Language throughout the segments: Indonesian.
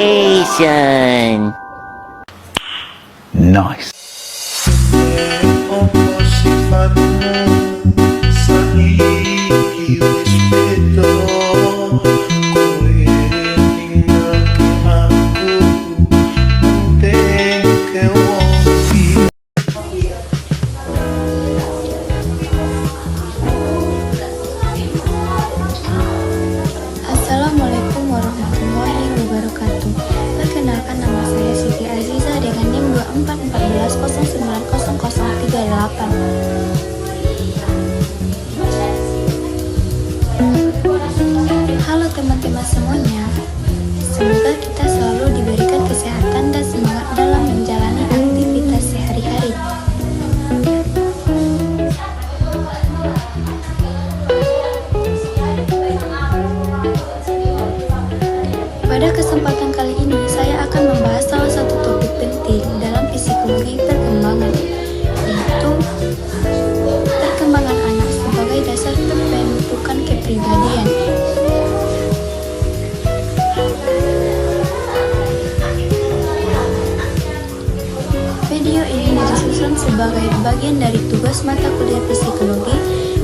Imagination. Nice. Assalamualaikum warahmatullahi wabarakatuh. Perkenalkan, nama saya Siti Aziza dengan NIM 2414090038. Halo teman-teman semuanya. Semoga kita selalu diberikan kesehatan dan semangat dalam menjalani aktivitas sehari-hari. Pada kesempatan kali ini, saya akan membahas salah satu topik penting dalam psikologi perkembangan, yaitu perkembangan anak sebagai dasar pembentukan kepribadian. Video ini disusun sebagai bagian dari tugas mata kuliah psikologi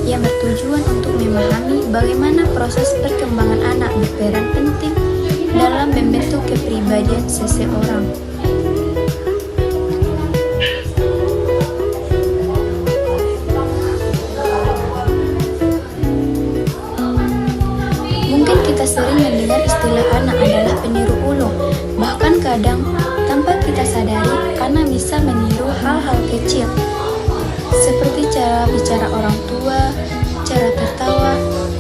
yang bertujuan untuk memahami bagaimana proses perkembangan anak berperan penting dalam membentuk kepribadian seseorang. Mungkin kita sering mendengar istilah anak adalah peniru ulung. Bahkan kadang tanpa kita sadari, anak bisa meniru hal-hal kecil seperti cara bicara orang tua, cara tertawa,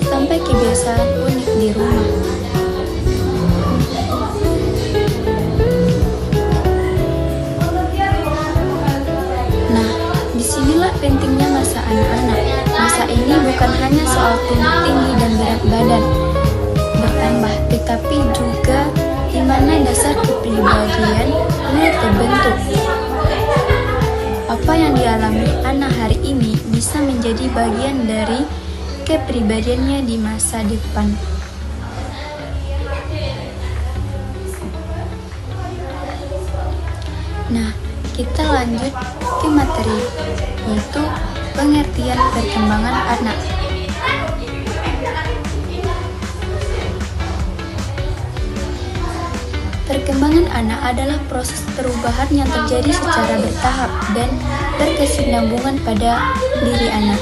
sampai kebiasaan unik di rumah. Disinilah pentingnya masa anak-anak. Masa ini bukan hanya soal tinggi dan berat badan bertambah, tetapi juga di mana dasar kepribadian mulai terbentuk. Apa yang dialami anak hari ini bisa menjadi bagian dari kepribadiannya di masa depan. Nah, kita lanjut ke materi, yaitu pengertian perkembangan anak. Perkembangan anak adalah proses perubahan yang terjadi secara bertahap dan berkesinambungan pada diri anak.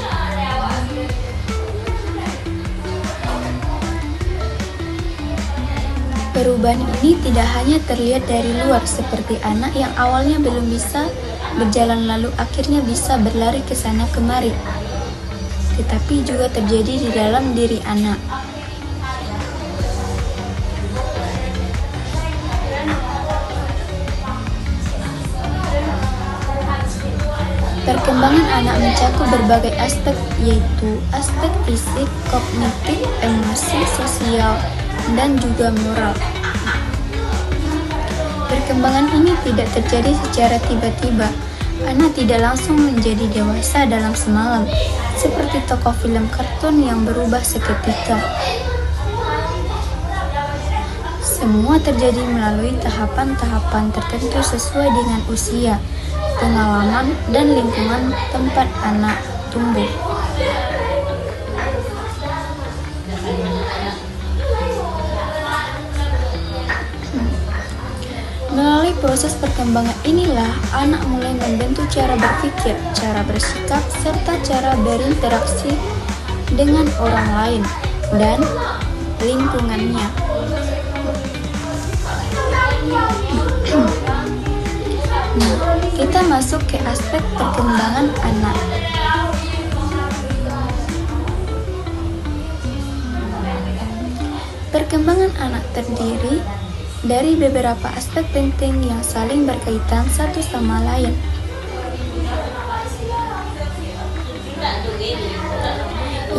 Perubahan ini tidak hanya terlihat dari luar, seperti anak yang awalnya belum bisa berjalan lalu akhirnya bisa berlari ke sana kemari, tetapi juga terjadi di dalam diri anak. Perkembangan anak mencakup berbagai aspek, yaitu aspek fisik, kognitif, emosi, sosial, dan juga moral. Perkembangan ini tidak terjadi secara tiba-tiba. Anak tidak langsung menjadi dewasa dalam semalam, seperti tokoh film kartun yang berubah seketika. Semua terjadi melalui tahapan-tahapan tertentu sesuai dengan usia, pengalaman, dan lingkungan tempat anak tumbuh. Melalui proses perkembangan inilah anak mulai membentuk cara berpikir, cara bersikap, serta cara berinteraksi dengan orang lain dan lingkungannya. Nah, kita masuk ke aspek perkembangan anak. Perkembangan anak terdiri dari beberapa aspek penting yang saling berkaitan satu sama lain.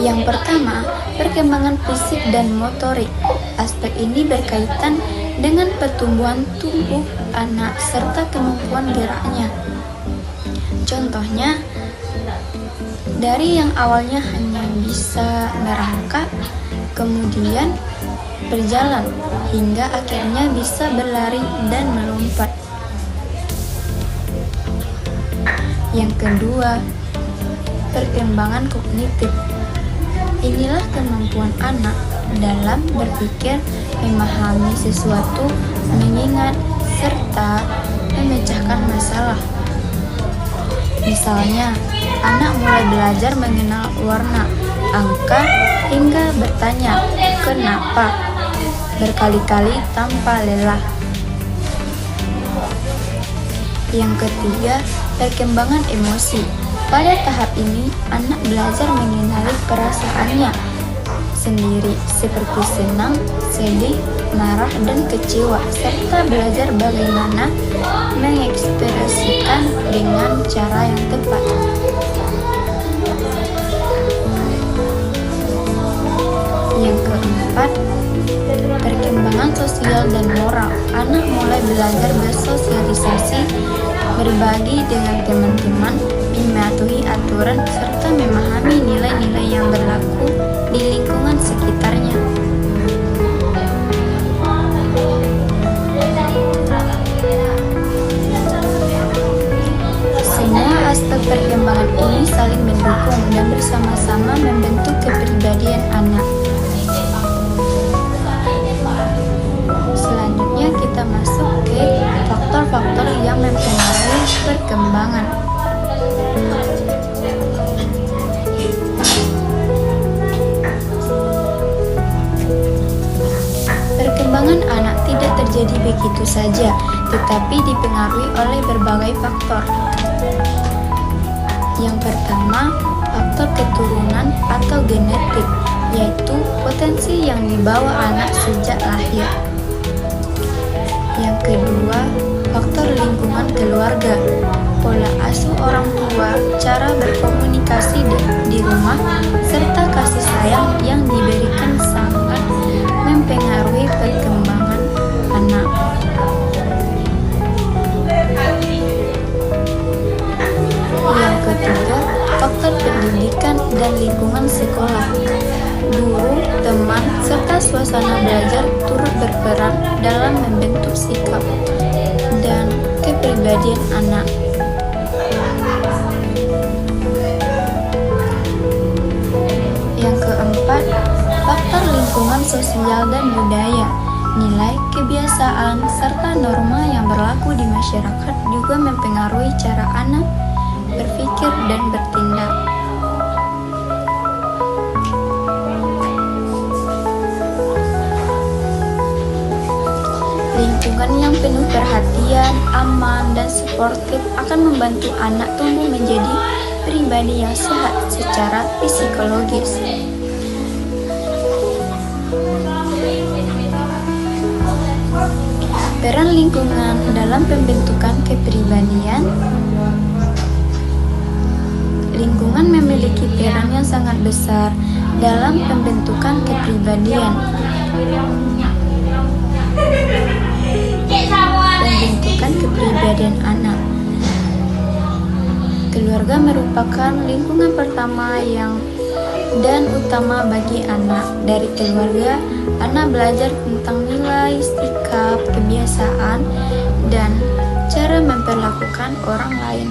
Yang pertama, perkembangan fisik dan motorik. Aspek ini berkaitan dengan pertumbuhan tubuh anak serta kemampuan geraknya. Contohnya, dari yang awalnya hanya bisa merangkak, kemudian berjalan, hingga akhirnya bisa berlari dan melompat. Yang kedua, perkembangan kognitif. Inilah kemampuan anak dalam berpikir, memahami sesuatu, mengingat, serta memecahkan masalah. Misalnya, anak mulai belajar mengenal warna, angka, hingga bertanya, "Kenapa?" berkali-kali tanpa lelah. Yang ketiga, perkembangan emosi. Pada tahap ini, anak belajar mengenali perasaannya sendiri, seperti senang, sedih, marah, dan kecewa, serta belajar bagaimana mengekspresikan dengan cara yang tepat. Yang keempat, perkembangan sosial dan moral. Anak mulai belajar bersosialisasi, berbagi dengan teman-teman, mematuhi aturan, serta memahami nilai-nilai yang berlaku di lingkungan sekitarnya. Semua aspek perkembangan ini saling mendukung dan bersama-sama membentuk kepribadian anak. Selanjutnya kita masuk ke faktor-faktor yang mempengaruhi perkembangan. Perkembangan anak tidak terjadi begitu saja, tetapi dipengaruhi oleh berbagai faktor. Yang pertama, faktor keturunan atau genetik, yaitu potensi yang dibawa anak sejak lahir. Yang kedua, faktor lingkungan keluarga, pola asuh orang tua, cara berkomunikasi di rumah, serta kasih sayang yang diberikan sangat mempengaruhi perkembangan anak. Yang ketiga, faktor pendidikan dan lingkungan sekolah. Guru, teman, serta suasana belajar turut berperan dalam membentuk sikap dan kepribadian anak. Yang keempat, faktor lingkungan sosial dan budaya. Nilai, kebiasaan, serta norma yang berlaku di masyarakat juga mempengaruhi cara anak berpikir dan bertindak. Lingkungan yang penuh perhatian, aman, dan suportif akan membantu anak tumbuh menjadi pribadi yang sehat secara psikologis. Peran lingkungan dalam pembentukan kepribadian. Lingkungan memiliki peran yang sangat besar dalam pembentukan kepribadian. Pembentukan kepribadian anak. Keluarga merupakan lingkungan pertama yang dan utama bagi anak. Dari keluarga, anak belajar tentang nilai, sikap, kebiasaan, dan cara memperlakukan orang lain.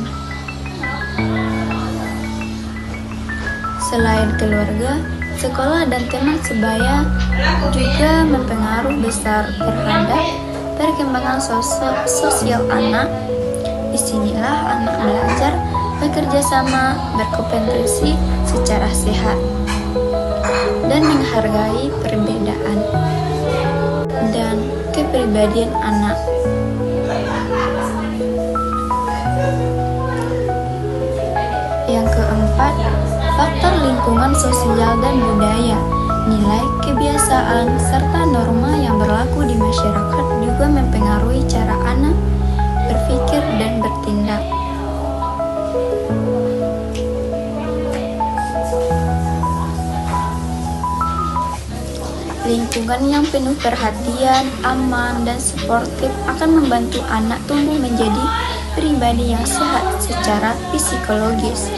Selain keluarga, sekolah dan teman sebaya juga mempengaruhi besar terhadap perkembangan sosial anak. Disinilah anak belajar bekerja sama, berkompetisi secara sehat, dan menghargai perbedaan dan kepribadian anak. Yang keempat, faktor lingkungan sosial dan budaya. Nilai, kebiasaan, serta norma yang berlaku di masyarakat juga mempengaruhi cara anak berpikir dan bertindak. Lingkungan yang penuh perhatian, aman, dan suportif akan membantu anak tumbuh menjadi pribadi yang sehat secara psikologis.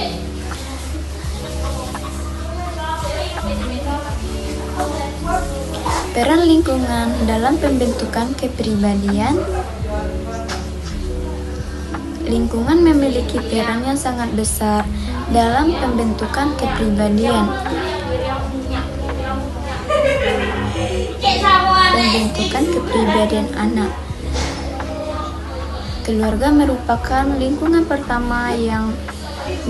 Peran lingkungan dalam pembentukan kepribadian. Lingkungan memiliki peran yang sangat besar dalam pembentukan kepribadian. Pembentukan kepribadian anak. Keluarga merupakan lingkungan pertama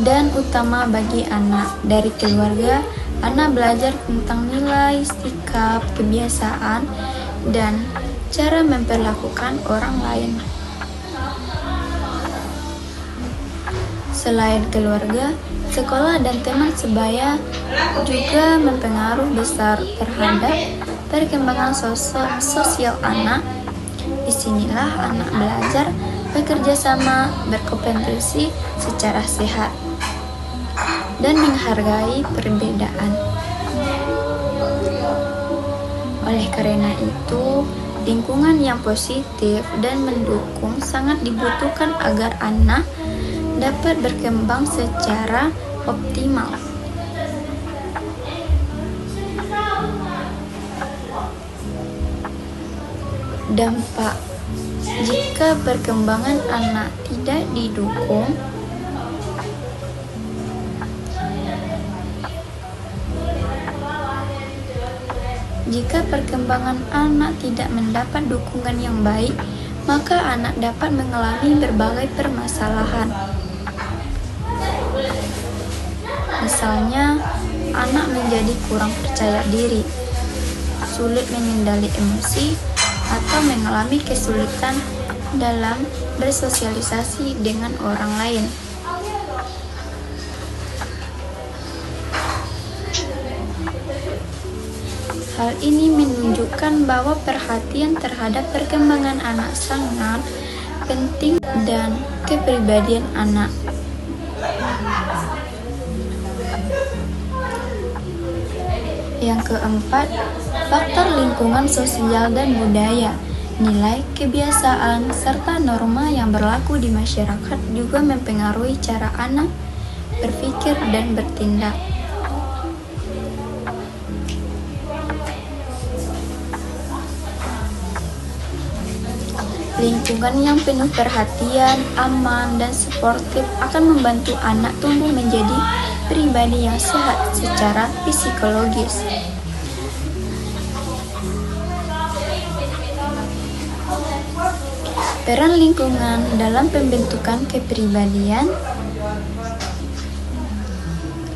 dan utama bagi anak. Dari keluarga, anak belajar tentang nilai, sikap, kebiasaan, dan cara memperlakukan orang lain. Selain keluarga, sekolah dan teman sebaya juga mempengaruhi besar terhadap perkembangan sosial anak. Disinilah anak belajar bekerja sama, berkompetisi secara sehat, dan menghargai perbedaan. Oleh karena itu, lingkungan yang positif dan mendukung sangat dibutuhkan agar anak dapat berkembang secara optimal. Dampak jika perkembangan anak tidak didukung, jika perkembangan anak tidak mendapat dukungan yang baik, maka anak dapat mengalami berbagai permasalahan. Misalnya, anak menjadi kurang percaya diri, sulit mengendali emosi, atau mengalami kesulitan dalam bersosialisasi dengan orang lain. Hal ini menunjukkan bahwa perhatian terhadap perkembangan anak sangat penting dan kepribadian anak. Yang keempat, faktor lingkungan sosial dan budaya. Nilai, kebiasaan, serta norma yang berlaku di masyarakat juga mempengaruhi cara anak berpikir dan bertindak. Lingkungan yang penuh perhatian, aman, dan suportif akan membantu anak tumbuh menjadi pribadi yang sehat secara psikologis. Peran lingkungan dalam pembentukan kepribadian.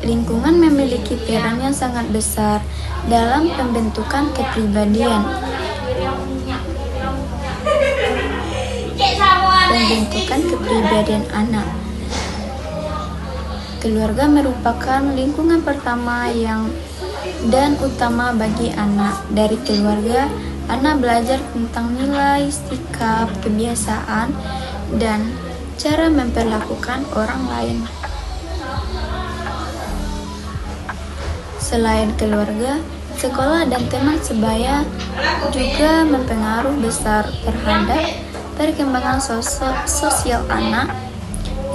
Lingkungan memiliki peran yang sangat besar dalam pembentukan kepribadian. Pembentukan kepribadian anak. Keluarga merupakan lingkungan pertama dan utama bagi anak. Dari keluarga, anak belajar tentang nilai, sikap, kebiasaan, dan cara memperlakukan orang lain. Selain keluarga, sekolah dan teman sebaya juga mempengaruhi besar terhadap perkembangan sosial anak.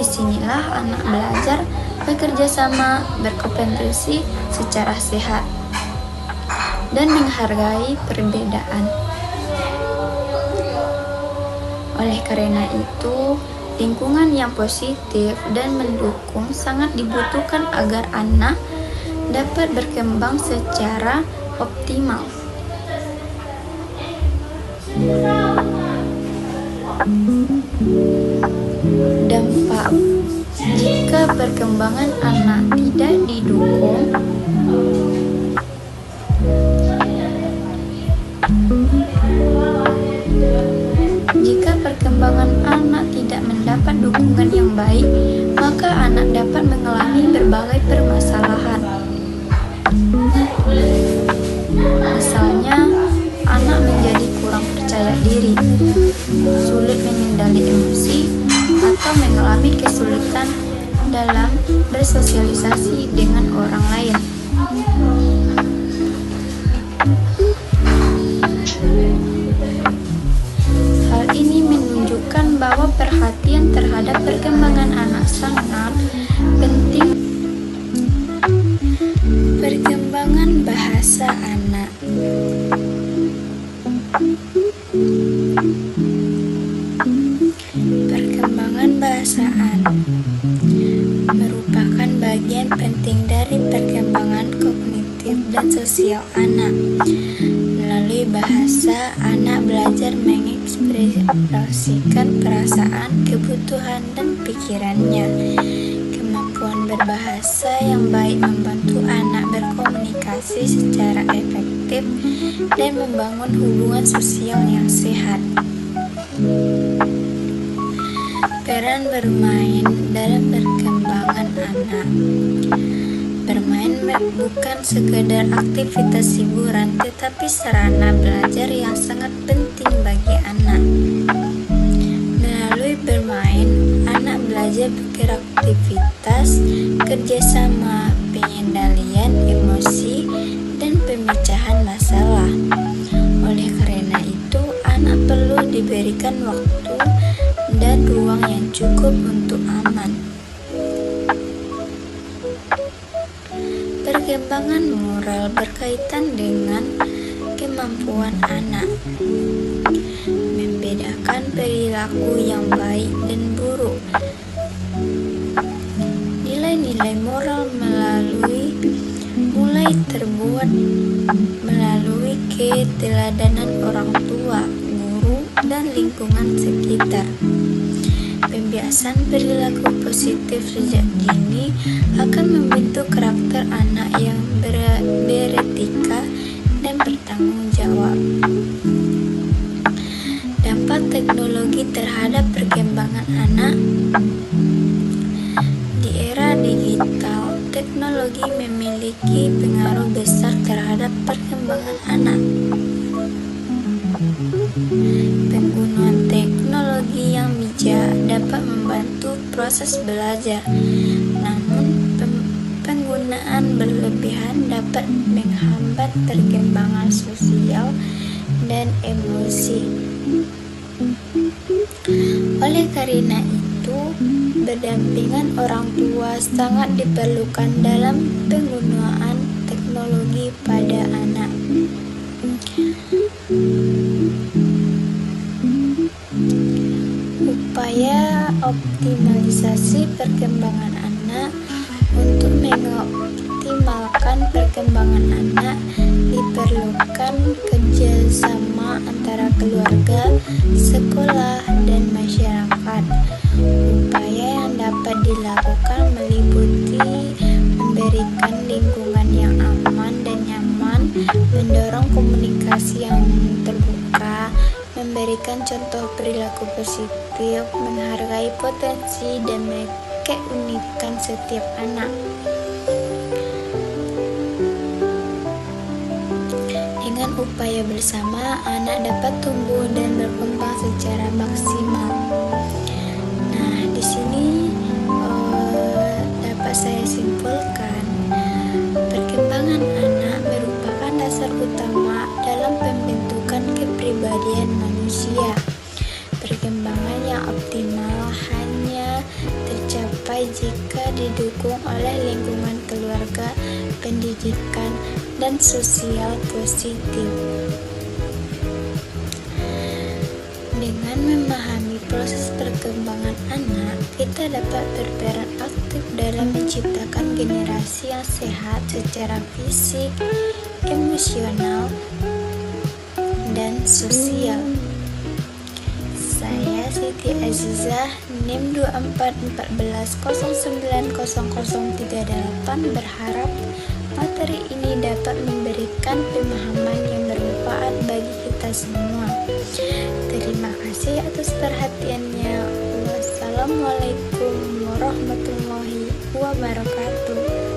Disinilah anak belajar bekerja sama, berkompetisi secara sehat, dan menghargai perbedaan. Oleh karena itu, lingkungan yang positif dan mendukung sangat dibutuhkan agar anak dapat berkembang secara optimal. Dampak jika perkembangan anak tidak didukung, jika perkembangan anak tidak mendapat dukungan yang baik, maka anak dapat mengalami berbagai permasalahan. Misalnya, anak menjadi kurang percaya diri, sulit mengendali emosi, atau mengalami kesulitan dalam bersosialisasi dengan orang lain. Hal ini menunjukkan bahwa perhatian terhadap perkembangan anak sangat penting. Perkembangan bahasa anak. Perkembangan bahasa anak merupakan bagian penting dari perkembangan kognitif dan sosial anak. Melalui bahasa, anak belajar mengekspresikan perasaan, kebutuhan, dan pikirannya. Kemampuan berbahasa yang baik membantu anak berkomunikasi secara efektif dan membangun hubungan sosial yang sehat. Peran bermain dalam perkembangan anak. Bermain bukan sekedar aktivitas hiburan, tetapi sarana belajar yang sangat penting bagi anak. Melalui bermain, anak belajar beraktivitas, kerjasama, pengendalian emosi, dan pemecahan masalah. Oleh karena itu, anak perlu diberikan waktu dan ruang yang cukup untuk aman. Perkembangan moral berkaitan dengan kemampuan anak membedakan perilaku yang baik dan buruk. Nilai-nilai moral mulai terbuat melalui keteladanan orang tua, guru, dan lingkungan sekitar. Pembiasaan perilaku positif sejak dini akan membentuk karakter anak yang beretika dan bertanggung jawab. Dampak teknologi terhadap perkembangan anak. Di era digital, teknologi memiliki pengaruh besar terhadap perkembangan anak. Penggunaan teknologi yang bijak dapat membantu proses belajar, namun penggunaan berlebihan dapat menghambat perkembangan sosial dan emosi. Oleh karena itu, berdampingan orang tua sangat diperlukan dalam penggunaan teknologi pada anak. Upaya optimalisasi perkembangan anak. Untuk mengoptimalkan perkembangan anak, diperlukan kerjasama antara keluarga, sekolah, dan masyarakat. Upaya yang dapat dilakukan meliputi memberikan lingkungan yang aman dan nyaman, mendorong komunikasi yang terbuka, memberikan contoh perilaku positif, menghargai potensi dan keunikan setiap anak. Dengan upaya bersama, anak dapat tumbuh dan berkembang secara maksimal. Nah, di sini dapat saya simpulkan, perkembangan anak merupakan dasar utama dalam pembentukan kepribadian manusia. Perkembangan yang optimal hanya tercapai jika didukung oleh lingkungan keluarga, pendidikan, dan sosial positif. Dengan memahami proses perkembangan anak, kita dapat berperan aktif dalam menciptakan generasi yang sehat secara fisik, emosional, dan sosial. Saya Siti Azizah, NIM 2414090038 berharap materi ini dapat memberikan pemahaman yang bermanfaat bagi kita semua. Terima kasih atas perhatiannya. Wassalamualaikum warahmatullahi wabarakatuh.